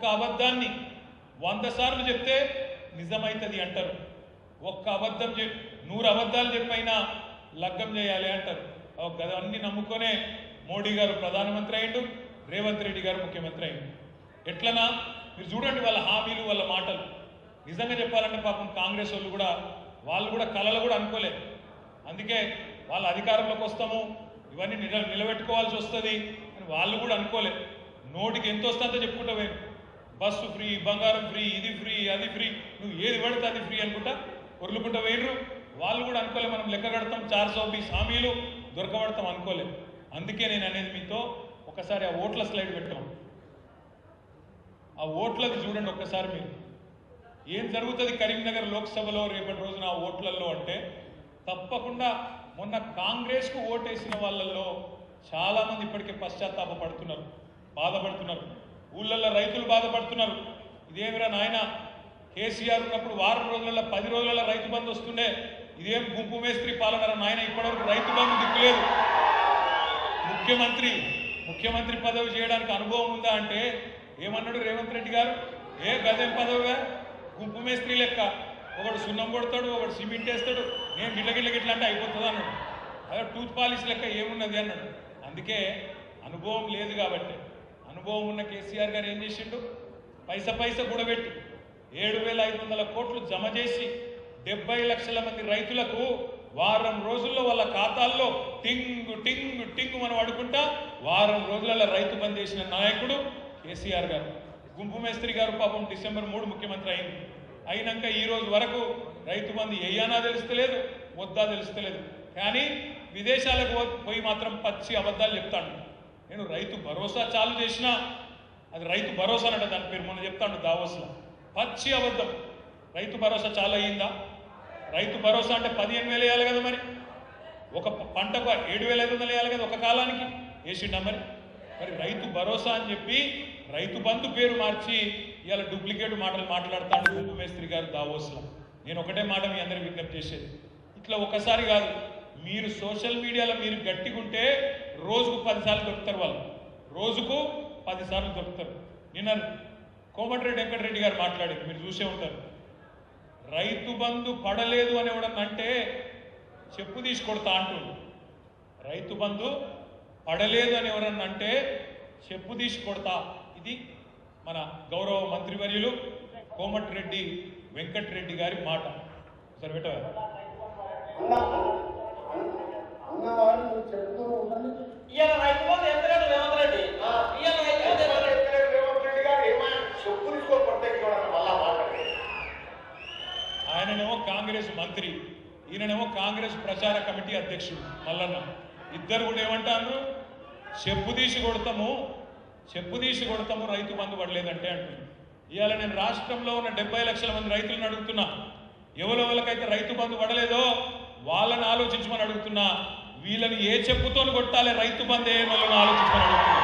ఒక్క అబద్ధాన్ని 100 సార్లు చెప్తే నిజమైతుంది అంటారు. ఒక్క అబద్ధం 100 అబద్ధాలు చెప్పైనా లగ్గం చేయాలి అంటారు. అన్ని నమ్ముకొనే మోడీ గారు ప్రధానమంత్రి అయ్యిండు, రేవంత్ రెడ్డి గారు ముఖ్యమంత్రి అయ్యిండు. ఎట్లనా మీరు చూడండి వాళ్ళ హామీలు, వాళ్ళ మాటలు. నిజంగా చెప్పాలంటే పాపం కాంగ్రెస్ వాళ్ళు కూడా కలలు కూడా అనుకోలేదు. అందుకే వాళ్ళ అధికారంలోకి వస్తాము, ఇవన్నీ నిలబెట్టుకోవాల్సి వస్తుంది అని వాళ్ళు కూడా అనుకోలేదు. నోటికి ఎంత వస్తుందో చెప్పుకుంటా పోయి బస్సు ఫ్రీ, బంగారం ఫ్రీ, ఇది ఫ్రీ, అది ఫ్రీ, నువ్వు ఏది పడితే అది ఫ్రీ అనుకుంటా పొరులుకుంటా పోయినరు. వాళ్ళు కూడా అనుకోలేదు మనం లెక్క కడతాం 420 హామీలు దొరకబడతాం అనుకోలేదు. అందుకే నేను అనేది మీతో ఒకసారి ఆ ఓట్ల స్లైడ్ పెట్టాం. ఆ ఓట్లది చూడండి ఒక్కసారి మీరు. ఏం జరుగుతుంది కరీంనగర్ లోక్సభలో రేపటి రోజున ఆ ఓట్లలో అంటే తప్పకుండా మొన్న కాంగ్రెస్కు ఓటేసిన వాళ్ళల్లో చాలామంది ఇప్పటికే పశ్చాత్తాప పడుతున్నారు, బాధపడుతున్నారు. ఊళ్ళల్లో రైతులు బాధపడుతున్నారు. ఇదేమిరా నాయన, కేసీఆర్ ఉన్నప్పుడు వారం రోజులలో 10 రోజులలో రైతు బంధు వస్తుండే, ఇదేం గుంపు మేస్త్రి పాలనరా నాయన, ఇప్పటివరకు రైతు బంధు దిక్కులేదు. ముఖ్యమంత్రి పదవి చేయడానికి అనుభవం ఉందా అంటే ఏమన్నాడు రేవంత్ రెడ్డి గారు, గదేం పదవిగా గుంపు మేస్త్రి లెక్క, ఒకడు సున్నం కొడతాడు, ఒకడు సిమెంట్ వేస్తాడు, నేను గిట్ల అంటే అయిపోతుంది అన్నాడు. అదే టూత్ పాలిష్ లెక్క ఏమున్నది అన్నాడు. అందుకే అనుభవం లేదు కాబట్టి, అనుభవం ఉన్న కేసీఆర్ గారు ఏం చేసిండు, పైస కూడబెట్టి 7,500 కోట్లు జమ చేసి 70 లక్షల మంది రైతులకు వారం రోజుల్లో వాళ్ళ ఖాతాల్లో టింగు మనం అడుకుంటా వారం రోజులలో రైతు బంద్ చేసిన నాయకుడు కేసీఆర్ గారు. గుంపు మేస్త్రి గారు పాపం డిసెంబర్ 3 ముఖ్యమంత్రి అయినాక ఈ రోజు వరకు రైతు బంధు ఎయ్యానా తెలుస్తలేదు, వద్దా తెలుస్తలేదు. కానీ విదేశాలకు పోయి మాత్రం పచ్చి అబద్ధాలు చెప్తాడు. నేను రైతు భరోసా చాలు చేసినా, అది రైతు భరోసా అన్నట్టు దాని పేరు మొన్న చెప్తాడు దావోస్లో. పచ్చి అబద్ధం. రైతు భరోసా చాలా అయ్యిందా? రైతు భరోసా అంటే 15,000 వేయాలి కదా, మరి ఒక పంటకు 7,500 వేయాలి కదా ఒక కాలానికి, వేసిండా? మరి రైతు భరోసా అని చెప్పి రైతు బంధు పేరు మార్చి ఇవాళ డూప్లికేట్ మాటలు మాట్లాడతాడు గుంపు మేస్త్రి గారు దావోస్లో. నేను ఒకటే మాట మీ అందరికి విజ్ఞప్తి చేసేది, ఇట్లా ఒకసారి కాదు, మీరు సోషల్ మీడియాలో మీరు గట్టిగుంటే రోజుకు 10 సార్లు దొరుకుతారు. వాళ్ళు రోజుకు 10 సార్లు దొరుకుతారు. నిన్న కోమటిరెడ్డి వెంకటరెడ్డి గారు మాట్లాడారు, మీరు చూసే ఉంటారు. రైతు బంధు పడలేదు అని ఎవడన్నంటే చెప్పు తీసి కొడతా అంటుండు. రైతు బంధు పడలేదు అని ఎవరన్నంటే చెప్పు తీసి కొడతా. ఇది మన గౌరవ మంత్రివర్యులు కోమటిరెడ్డి వెంకటరెడ్డి గారి మాట. సరే పెట్ట ఆయననేమో కాంగ్రెస్ మంత్రి, ఈయననేమో కాంగ్రెస్ ప్రచార కమిటీ అధ్యక్షుడు మల్లన్న. ఇద్దరు కూడా ఏమంటారు, చెప్పు తీసి కొడతాము రైతు బంధు పడలేదంటే అంటుంది. ఇవాళ నేను రాష్ట్రంలో ఉన్న 70 లక్షల మంది రైతులను అడుగుతున్నా, ఎవరెవరికైతే రైతు బంధు పడలేదో వాళ్ళని ఆలోచించమని అడుగుతున్నా. వీళ్ళని ఏ చెప్పుతో కొట్టాలి రైతు బంధు ఏ వాళ్ళని ఆలోచించమని అడుగుతున్నా.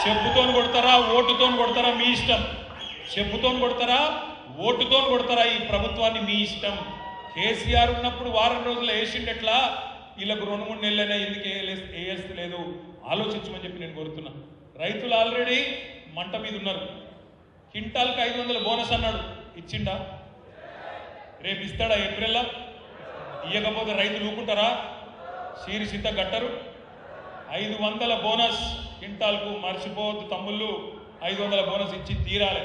చెప్పుతో కొడతారా, ఓటుతో కొడతారా, మీ ఇష్టం. చెప్పుతో కొడతారా, ఓటుతో కొడతారా, ఈ ప్రభుత్వాన్ని మీ ఇష్టం. కేసీఆర్ ఉన్నప్పుడు వారం రోజులు వేసిండెట్లా, వీళ్ళకు 2-3 నెలలైనా ఎందుకు వేయలేదు ఆలోచించమని చెప్పి నేను కోరుతున్నా. రైతులు ఆల్రెడీ మంట మీద ఉన్నారు. క్వింటాల్కి 500 బోనస్ అన్నాడు, ఇచ్చిండా? రేపు ఇస్తాడా ఏప్రిల్లో? ఇవ్వకపోతే రైతులు ఊకుంటారా? సీరి సిద్ధ గట్టరు. 500 బోనస్ క్వింటాల్కు, మర్చిపోవద్దు తమ్ముళ్ళు, 500 బోనస్ ఇచ్చి తీరాలి.